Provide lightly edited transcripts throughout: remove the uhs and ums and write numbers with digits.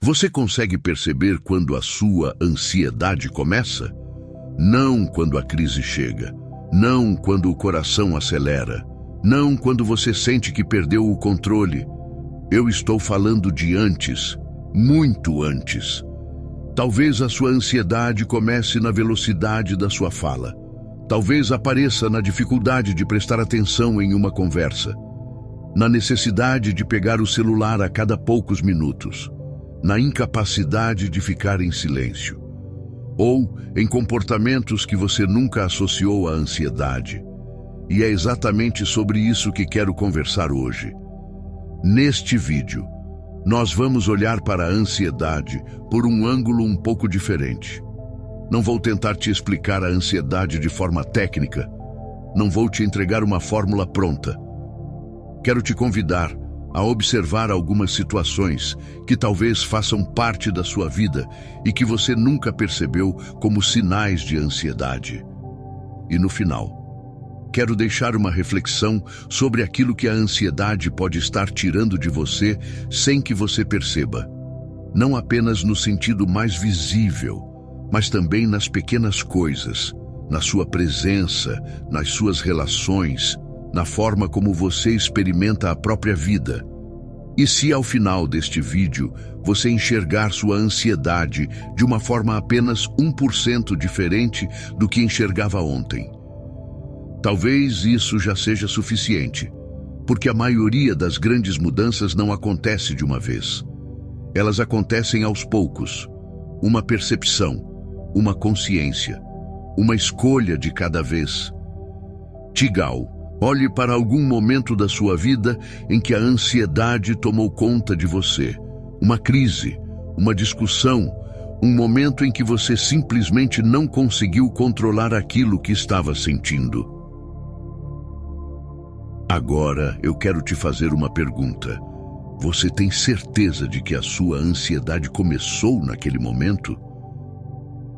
Você consegue perceber quando a sua ansiedade começa? Não quando a crise chega, não quando o coração acelera, não quando você sente que perdeu o controle. Eu estou falando de antes, muito antes. Talvez a sua ansiedade comece na velocidade da sua fala. Talvez apareça na dificuldade de prestar atenção em uma conversa, na necessidade de pegar o celular a cada poucos minutos, na incapacidade de ficar em silêncio, ou em comportamentos que você nunca associou à ansiedade. E é exatamente sobre isso que quero conversar hoje. Neste vídeo, nós vamos olhar para a ansiedade por um ângulo um pouco diferente. Não vou tentar te explicar a ansiedade de forma técnica. Não vou te entregar uma fórmula pronta. Quero te convidar a observar algumas situações que talvez façam parte da sua vida e que você nunca percebeu como sinais de ansiedade. E no final, quero deixar uma reflexão sobre aquilo que a ansiedade pode estar tirando de você sem que você perceba. Não apenas no sentido mais visível, mas também nas pequenas coisas, na sua presença, nas suas relações, na forma como você experimenta a própria vida. E se ao final deste vídeo você enxergar sua ansiedade de uma forma apenas 1% diferente do que enxergava ontem? Talvez isso já seja suficiente, porque a maioria das grandes mudanças não acontece de uma vez. Elas acontecem aos poucos, uma percepção, uma consciência, uma escolha de cada vez. Tigal, olhe para algum momento da sua vida em que a ansiedade tomou conta de você. Uma crise, uma discussão, um momento em que você simplesmente não conseguiu controlar aquilo que estava sentindo. Agora eu quero te fazer uma pergunta. Você tem certeza de que a sua ansiedade começou naquele momento?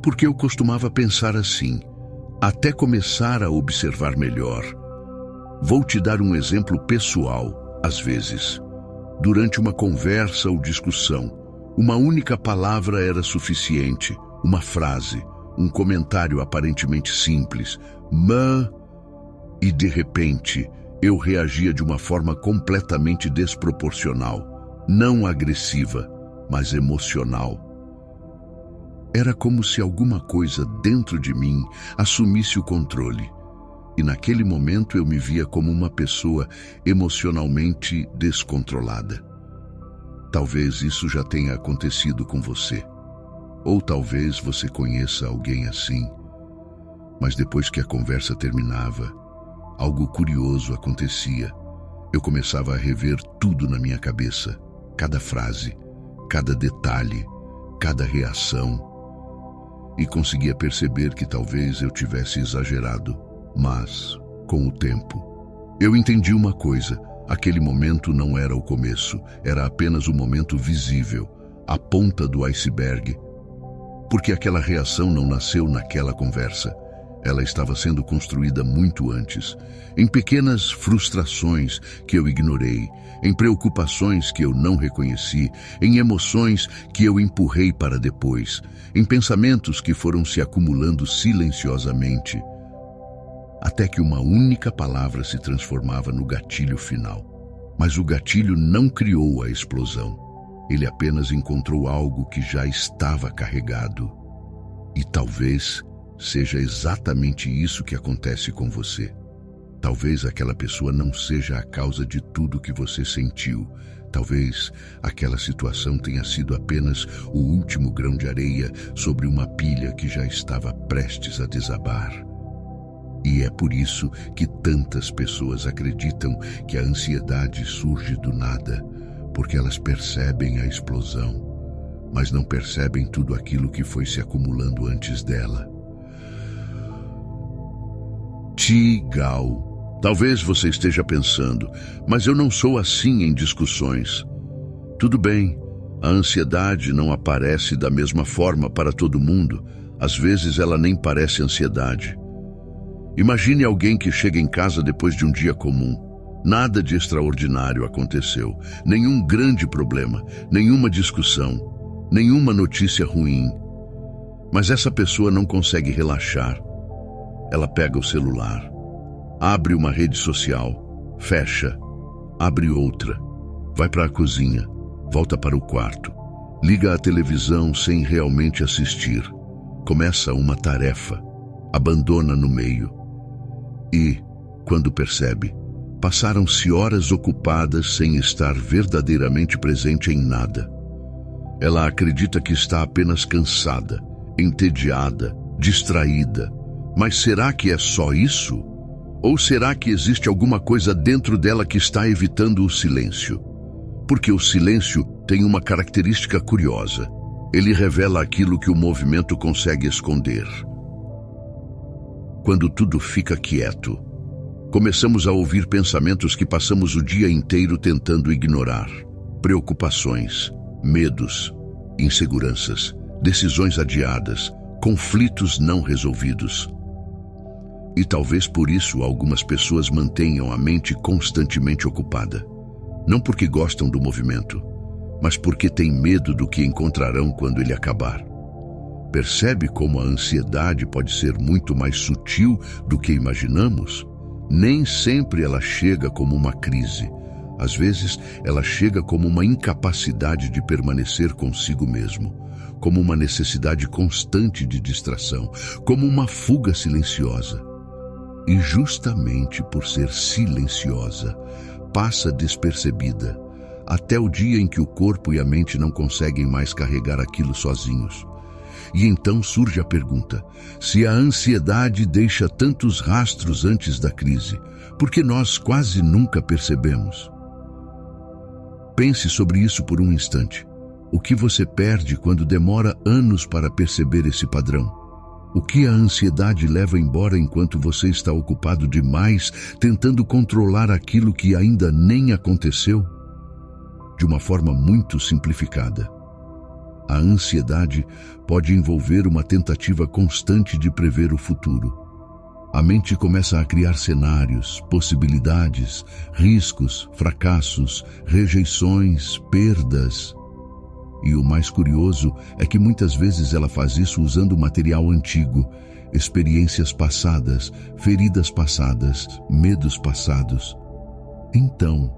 Porque eu costumava pensar assim, até começar a observar melhor. Vou te dar um exemplo pessoal, às vezes. Durante uma conversa ou discussão, uma única palavra era suficiente, uma frase, um comentário aparentemente simples, e de repente eu reagia de uma forma completamente desproporcional, não agressiva, mas emocional. Era como se alguma coisa dentro de mim assumisse o controle. E naquele momento eu me via como uma pessoa emocionalmente descontrolada. Talvez isso já tenha acontecido com você. Ou talvez você conheça alguém assim. Mas depois que a conversa terminava, algo curioso acontecia. Eu começava a rever tudo na minha cabeça. Cada frase, cada detalhe, cada reação. E conseguia perceber que talvez eu tivesse exagerado. Mas, com o tempo, eu entendi uma coisa. Aquele momento não era o começo, era apenas o momento visível, a ponta do iceberg. Porque aquela reação não nasceu naquela conversa. Ela estava sendo construída muito antes, em pequenas frustrações que eu ignorei, em preocupações que eu não reconheci, em emoções que eu empurrei para depois, em pensamentos que foram se acumulando silenciosamente, até que uma única palavra se transformava no gatilho final. Mas o gatilho não criou a explosão. Ele apenas encontrou algo que já estava carregado. E talvez seja exatamente isso que acontece com você. Talvez aquela pessoa não seja a causa de tudo que você sentiu. Talvez aquela situação tenha sido apenas o último grão de areia sobre uma pilha que já estava prestes a desabar. E é por isso que tantas pessoas acreditam que a ansiedade surge do nada, porque elas percebem a explosão, mas não percebem tudo aquilo que foi se acumulando antes dela. Tigal, talvez você esteja pensando, mas eu não sou assim em discussões. Tudo bem, a ansiedade não aparece da mesma forma para todo mundo. Às vezes ela nem parece ansiedade. Imagine alguém que chega em casa depois de um dia comum. Nada de extraordinário aconteceu, nenhum grande problema, nenhuma discussão. nenhuma notícia ruim. Mas essa pessoa não consegue relaxar. Ela pega o celular, abre uma rede social, fecha, abre outra, vai para a cozinha, volta para o quarto, liga a televisão sem realmente assistir, começa uma tarefa, abandona no meio. E, quando percebe, passaram-se horas ocupadas sem estar verdadeiramente presente em nada. Ela acredita que está apenas cansada, entediada, distraída. Mas será que é só isso? Ou será que existe alguma coisa dentro dela que está evitando o silêncio? Porque o silêncio tem uma característica curiosa. Ele revela aquilo que o movimento consegue esconder. Quando tudo fica quieto, começamos a ouvir pensamentos que passamos o dia inteiro tentando ignorar. Preocupações, medos, inseguranças, decisões adiadas, conflitos não resolvidos. E talvez por isso algumas pessoas mantenham a mente constantemente ocupada. Não porque gostam do movimento, mas porque têm medo do que encontrarão quando ele acabar. Percebe como a ansiedade pode ser muito mais sutil do que imaginamos? Nem sempre ela chega como uma crise. Às vezes, ela chega como uma incapacidade de permanecer consigo mesmo, como uma necessidade constante de distração, como uma fuga silenciosa. E justamente por ser silenciosa, passa despercebida, até o dia em que o corpo e a mente não conseguem mais carregar aquilo sozinhos. E então surge a pergunta: se a ansiedade deixa tantos rastros antes da crise, por que nós quase nunca percebemos? Pense sobre isso por um instante. O que você perde quando demora anos para perceber esse padrão? O que a ansiedade leva embora enquanto você está ocupado demais tentando controlar aquilo que ainda nem aconteceu? De uma forma muito simplificada, a ansiedade pode envolver uma tentativa constante de prever o futuro. A mente começa a criar cenários, possibilidades, riscos, fracassos, rejeições, perdas. E o mais curioso é que muitas vezes ela faz isso usando material antigo, experiências passadas, feridas passadas, medos passados. Então,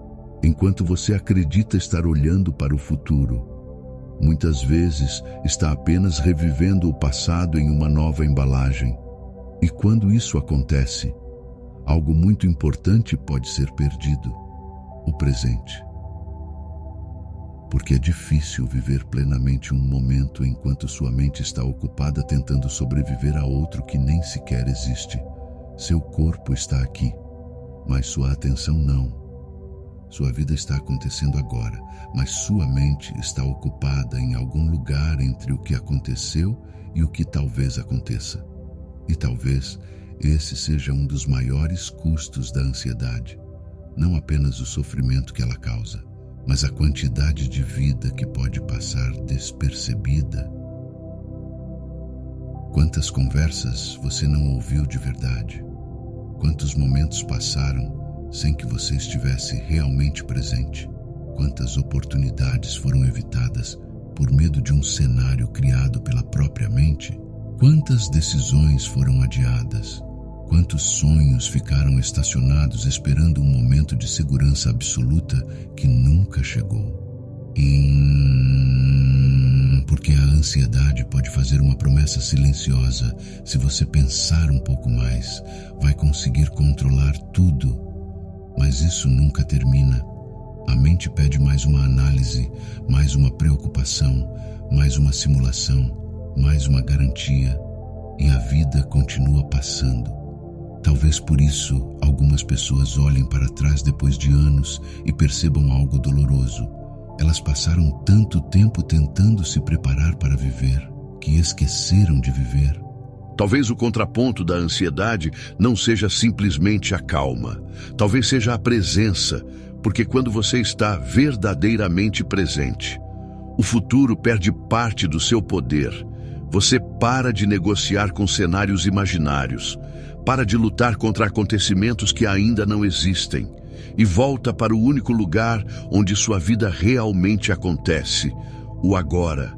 enquanto você acredita estar olhando para o futuro, muitas vezes está apenas revivendo o passado em uma nova embalagem. E quando isso acontece, algo muito importante pode ser perdido: o presente. Porque é difícil viver plenamente um momento enquanto sua mente está ocupada tentando sobreviver a outro que nem sequer existe. Seu corpo está aqui, mas sua atenção não. Sua vida está acontecendo agora, mas sua mente está ocupada em algum lugar entre o que aconteceu e o que talvez aconteça. E talvez esse seja um dos maiores custos da ansiedade. Não apenas o sofrimento que ela causa, mas a quantidade de vida que pode passar despercebida. Quantas conversas você não ouviu de verdade? Quantos momentos passaram sem que você estivesse realmente presente? Quantas oportunidades foram evitadas por medo de um cenário criado pela própria mente? Quantas decisões foram adiadas? Quantos sonhos ficaram estacionados esperando um momento de segurança absoluta que nunca chegou? Porque a ansiedade pode fazer uma promessa silenciosa. Se você pensar um pouco mais, vai conseguir controlar tudo. Mas isso nunca termina. A mente pede mais uma análise, mais uma preocupação, mais uma simulação, mais uma garantia. E a vida continua passando. Talvez por isso algumas pessoas olhem para trás depois de anos e percebam algo doloroso. Elas passaram tanto tempo tentando se preparar para viver, que esqueceram de viver. Talvez o contraponto da ansiedade não seja simplesmente a calma. Talvez seja a presença, porque quando você está verdadeiramente presente, o futuro perde parte do seu poder. Você para de negociar com cenários imaginários, para de lutar contra acontecimentos que ainda não existem e volta para o único lugar onde sua vida realmente acontece, o agora.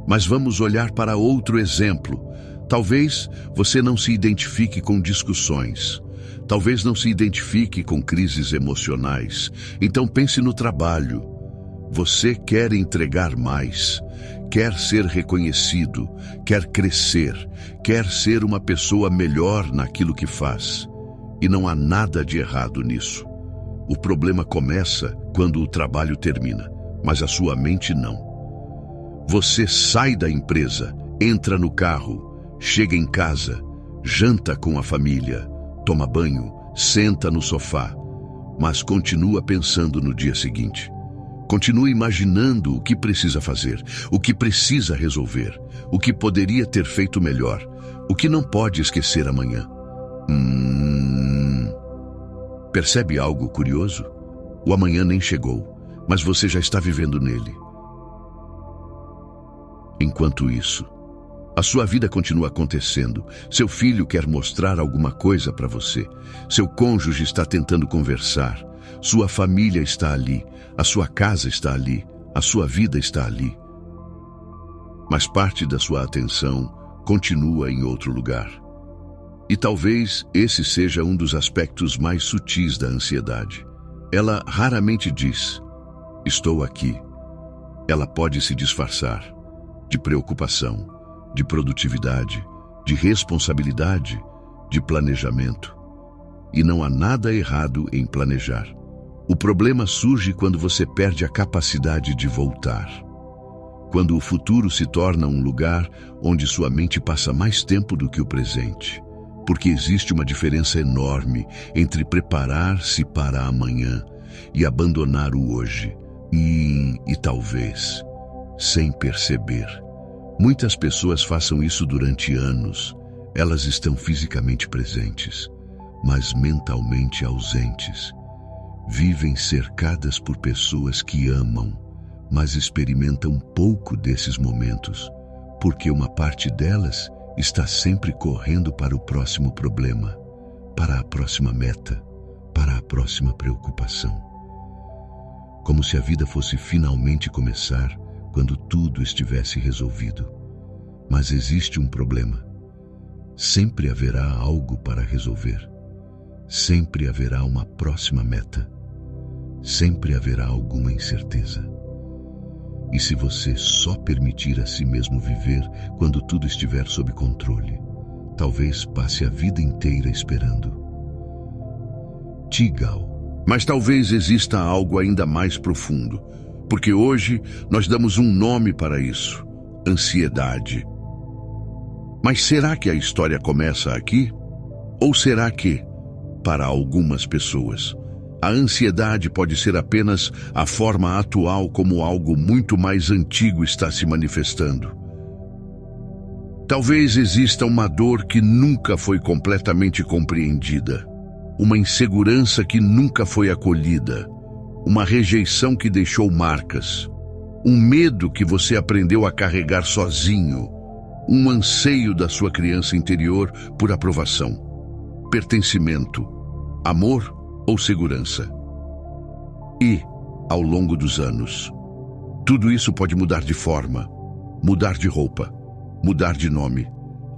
Mas vamos olhar para outro exemplo. Talvez você não se identifique com discussões. Talvez não se identifique com crises emocionais. Então pense no trabalho. Você quer entregar mais, quer ser reconhecido, quer crescer, quer ser uma pessoa melhor naquilo que faz. E não há nada de errado nisso. O problema começa quando o trabalho termina, mas a sua mente não. Você sai da empresa, entra no carro, chega em casa, janta com a família, toma banho, senta no sofá, mas continua pensando no dia seguinte. Continua imaginando o que precisa fazer, o que precisa resolver, o que poderia ter feito melhor, o que não pode esquecer amanhã. Percebe algo curioso? O amanhã nem chegou, mas você já está vivendo nele. Enquanto isso, a sua vida continua acontecendo. Seu filho quer mostrar alguma coisa para você. Seu cônjuge está tentando conversar. Sua família está ali. A sua casa está ali. A sua vida está ali. Mas parte da sua atenção continua em outro lugar. E talvez esse seja um dos aspectos mais sutis da ansiedade. Ela raramente diz, estou aqui. Ela pode se disfarçar de preocupação, de produtividade, de responsabilidade, de planejamento. E não há nada errado em planejar. O problema surge quando você perde a capacidade de voltar. Quando o futuro se torna um lugar onde sua mente passa mais tempo do que o presente. Porque existe uma diferença enorme entre preparar-se para amanhã e abandonar o hoje. E talvez, sem perceber, muitas pessoas façam isso durante anos. Elas estão fisicamente presentes, mas mentalmente ausentes. Vivem cercadas por pessoas que amam, mas experimentam pouco desses momentos, porque uma parte delas está sempre correndo para o próximo problema, para a próxima meta, para a próxima preocupação. Como se a vida fosse finalmente começar quando tudo estivesse resolvido. Mas existe um problema. Sempre haverá algo para resolver. Sempre haverá uma próxima meta. Sempre haverá alguma incerteza. E se você só permitir a si mesmo viver quando tudo estiver sob controle, talvez passe a vida inteira esperando. Tigal. Mas talvez exista algo ainda mais profundo, porque hoje nós damos um nome para isso: ansiedade. Mas será que a história começa aqui? Ou será que, para algumas pessoas, a ansiedade pode ser apenas a forma atual como algo muito mais antigo está se manifestando? Talvez exista uma dor que nunca foi completamente compreendida, uma insegurança que nunca foi acolhida, uma rejeição que deixou marcas, um medo que você aprendeu a carregar sozinho, um anseio da sua criança interior por aprovação, pertencimento, amor ou segurança. E, ao longo dos anos, tudo isso pode mudar de forma, mudar de roupa, mudar de nome,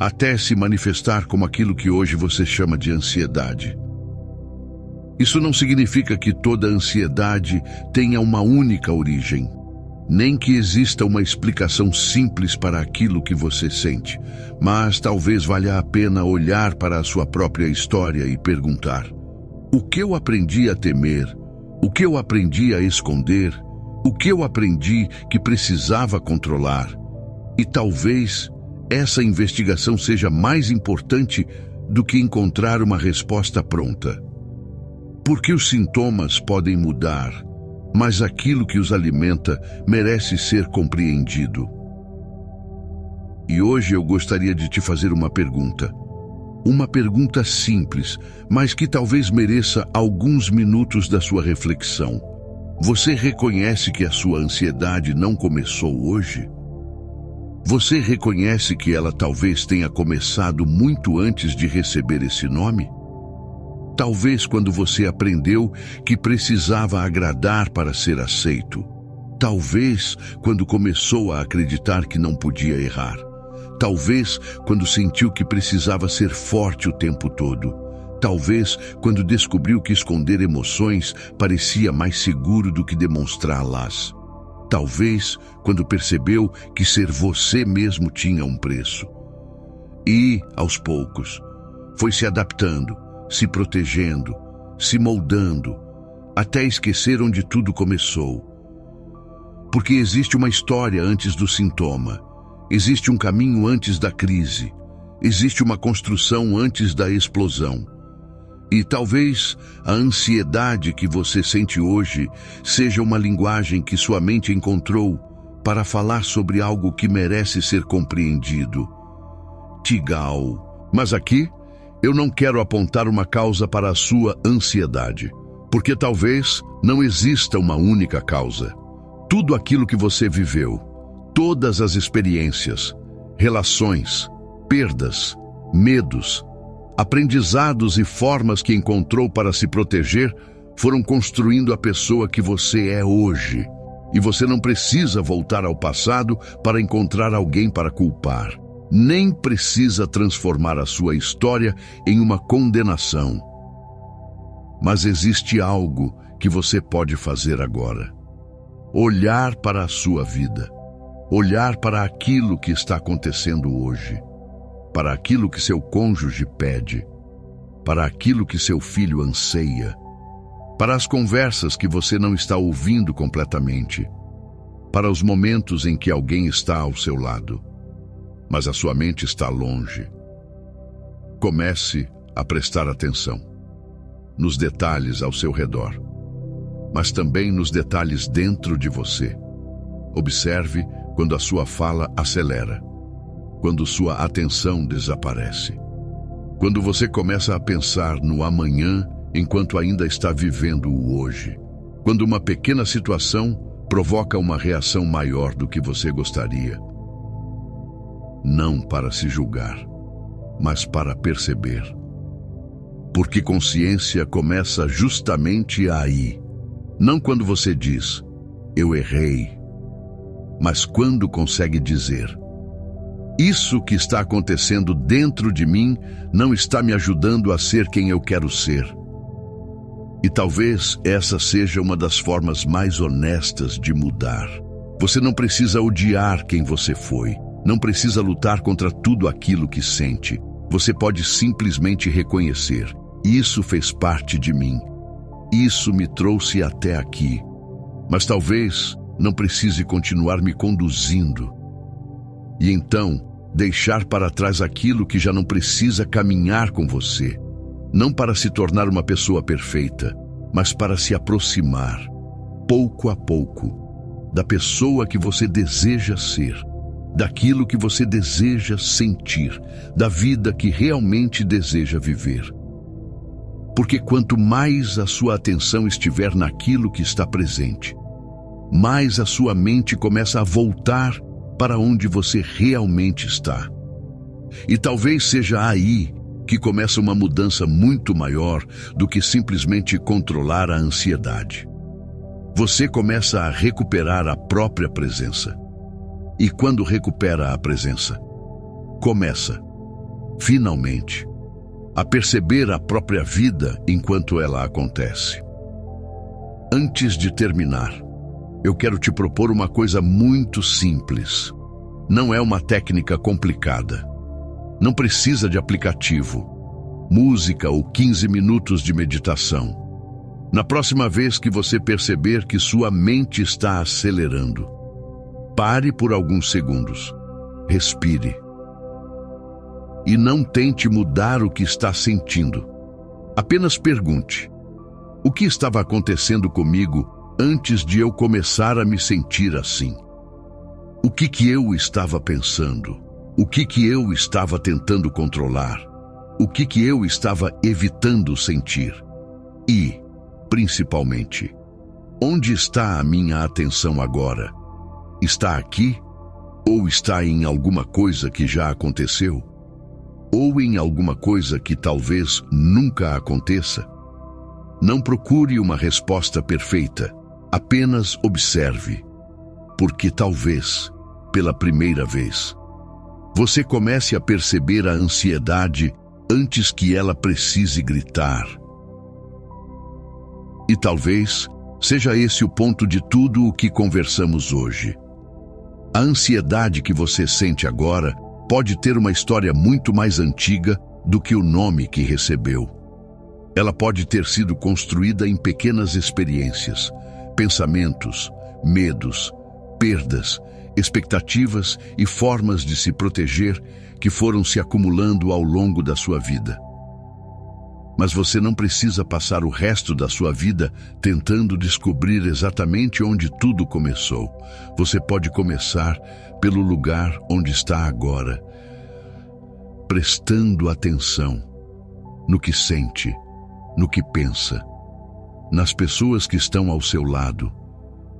até se manifestar como aquilo que hoje você chama de ansiedade. Isso não significa que toda ansiedade tenha uma única origem, nem que exista uma explicação simples para aquilo que você sente, mas talvez valha a pena olhar para a sua própria história e perguntar: o que eu aprendi a temer? O que eu aprendi a esconder? O que eu aprendi que precisava controlar? E talvez essa investigação seja mais importante do que encontrar uma resposta pronta. Porque os sintomas podem mudar, mas aquilo que os alimenta merece ser compreendido. E hoje eu gostaria de te fazer uma pergunta. Uma pergunta simples, mas que talvez mereça alguns minutos da sua reflexão. Você reconhece que a sua ansiedade não começou hoje? Você reconhece que ela talvez tenha começado muito antes de receber esse nome? Talvez quando você aprendeu que precisava agradar para ser aceito. Talvez quando começou a acreditar que não podia errar. Talvez quando sentiu que precisava ser forte o tempo todo. Talvez quando descobriu que esconder emoções parecia mais seguro do que demonstrá-las. Talvez quando percebeu que ser você mesmo tinha um preço. E, aos poucos, foi se adaptando, se protegendo, se moldando, até esquecer onde tudo começou. Porque existe uma história antes do sintoma, existe um caminho antes da crise, existe uma construção antes da explosão. E talvez a ansiedade que você sente hoje seja uma linguagem que sua mente encontrou para falar sobre algo que merece ser compreendido. Tigal. Mas aqui, eu não quero apontar uma causa para a sua ansiedade, porque talvez não exista uma única causa. Tudo aquilo que você viveu, todas as experiências, relações, perdas, medos, aprendizados e formas que encontrou para se proteger foram construindo a pessoa que você é hoje. E você não precisa voltar ao passado para encontrar alguém para culpar. Nem precisa transformar a sua história em uma condenação. Mas existe algo que você pode fazer agora. Olhar para a sua vida. Olhar para aquilo que está acontecendo hoje. Para aquilo que seu cônjuge pede. Para aquilo que seu filho anseia. Para as conversas que você não está ouvindo completamente. Para os momentos em que alguém está ao seu lado, mas a sua mente está longe. Comece a prestar atenção nos detalhes ao seu redor, mas também nos detalhes dentro de você. Observe quando a sua fala acelera, quando sua atenção desaparece, quando você começa a pensar no amanhã enquanto ainda está vivendo o hoje, quando uma pequena situação provoca uma reação maior do que você gostaria. Não para se julgar, mas para perceber. Porque consciência começa justamente aí. Não quando você diz, eu errei, mas quando consegue dizer, isso que está acontecendo dentro de mim não está me ajudando a ser quem eu quero ser. E talvez essa seja uma das formas mais honestas de mudar. Você não precisa odiar quem você foi. Não precisa lutar contra tudo aquilo que sente. Você pode simplesmente reconhecer. Isso fez parte de mim. Isso me trouxe até aqui. Mas talvez não precise continuar me conduzindo. E então, deixar para trás aquilo que já não precisa caminhar com você. Não para se tornar uma pessoa perfeita, mas para se aproximar, pouco a pouco, da pessoa que você deseja ser, daquilo que você deseja sentir, da vida que realmente deseja viver. Porque quanto mais a sua atenção estiver naquilo que está presente, mais a sua mente começa a voltar para onde você realmente está. E talvez seja aí que começa uma mudança muito maior do que simplesmente controlar a ansiedade. Você começa a recuperar a própria presença. E quando recupera a presença, começa, finalmente, a perceber a própria vida enquanto ela acontece. Antes de terminar, eu quero te propor uma coisa muito simples. Não é uma técnica complicada. Não precisa de aplicativo, música ou 15 minutos de meditação. Na próxima vez que você perceber que sua mente está acelerando, pare por alguns segundos, respire. E não tente mudar o que está sentindo. Apenas pergunte: o que estava acontecendo comigo antes de eu começar a me sentir assim? O que eu estava pensando? O que eu estava tentando controlar? O que eu estava evitando sentir? E, principalmente, onde está a minha atenção agora? Está aqui? Ou está em alguma coisa que já aconteceu? Ou em alguma coisa que talvez nunca aconteça? Não procure uma resposta perfeita. Apenas observe. Porque talvez, pela primeira vez, você comece a perceber a ansiedade antes que ela precise gritar. E talvez seja esse o ponto de tudo o que conversamos hoje. A ansiedade que você sente agora pode ter uma história muito mais antiga do que o nome que recebeu. Ela pode ter sido construída em pequenas experiências, pensamentos, medos, perdas, expectativas e formas de se proteger que foram se acumulando ao longo da sua vida. Mas você não precisa passar o resto da sua vida tentando descobrir exatamente onde tudo começou. Você pode começar pelo lugar onde está agora, prestando atenção no que sente, no que pensa, nas pessoas que estão ao seu lado,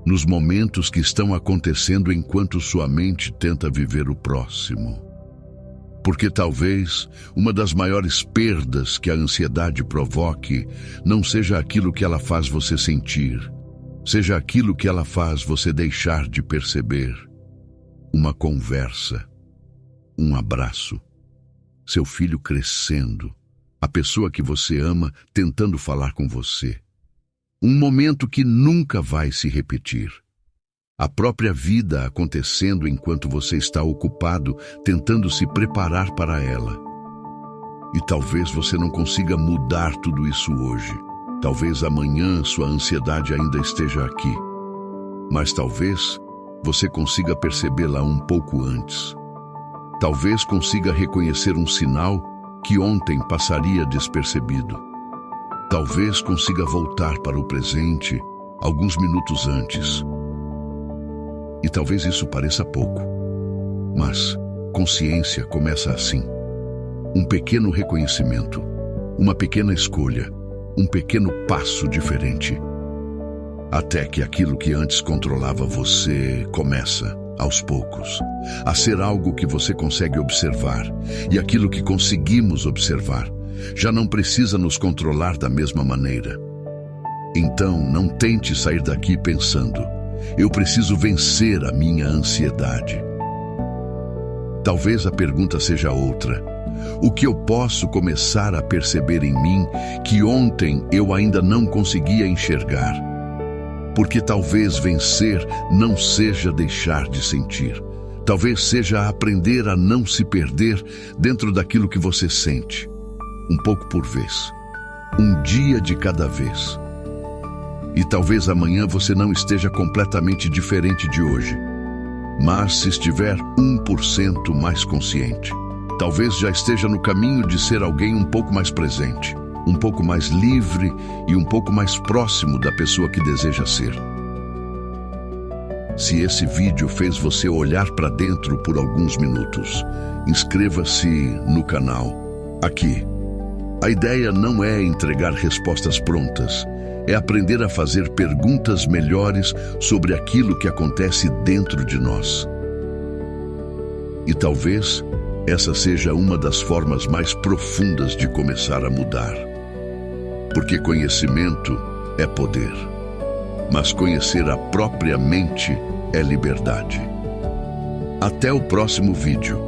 nos momentos que estão acontecendo enquanto sua mente tenta viver o próximo. Porque talvez uma das maiores perdas que a ansiedade provoque não seja aquilo que ela faz você sentir, seja aquilo que ela faz você deixar de perceber. Uma conversa, um abraço, seu filho crescendo, a pessoa que você ama tentando falar com você. Um momento que nunca vai se repetir. A própria vida acontecendo enquanto você está ocupado tentando se preparar para ela. E talvez você não consiga mudar tudo isso hoje. Talvez amanhã sua ansiedade ainda esteja aqui. Mas talvez você consiga percebê-la um pouco antes. Talvez consiga reconhecer um sinal que ontem passaria despercebido. Talvez consiga voltar para o presente alguns minutos antes. E talvez isso pareça pouco, mas consciência começa assim. Um pequeno reconhecimento, uma pequena escolha, um pequeno passo diferente. Até que aquilo que antes controlava você começa, aos poucos, a ser algo que você consegue observar. E aquilo que conseguimos observar já não precisa nos controlar da mesma maneira. Então, não tente sair daqui pensando: eu preciso vencer a minha ansiedade. Talvez a pergunta seja outra. O que eu posso começar a perceber em mim que ontem eu ainda não conseguia enxergar? Porque talvez vencer não seja deixar de sentir. Talvez seja aprender a não se perder dentro daquilo que você sente. Um pouco por vez. Um dia de cada vez. E talvez amanhã você não esteja completamente diferente de hoje. Mas se estiver 1% mais consciente, talvez já esteja no caminho de ser alguém um pouco mais presente, um pouco mais livre e um pouco mais próximo da pessoa que deseja ser. Se esse vídeo fez você olhar para dentro por alguns minutos, inscreva-se no canal. Aqui, a ideia não é entregar respostas prontas, é aprender a fazer perguntas melhores sobre aquilo que acontece dentro de nós. E talvez essa seja uma das formas mais profundas de começar a mudar. Porque conhecimento é poder, mas conhecer a própria mente é liberdade. Até o próximo vídeo.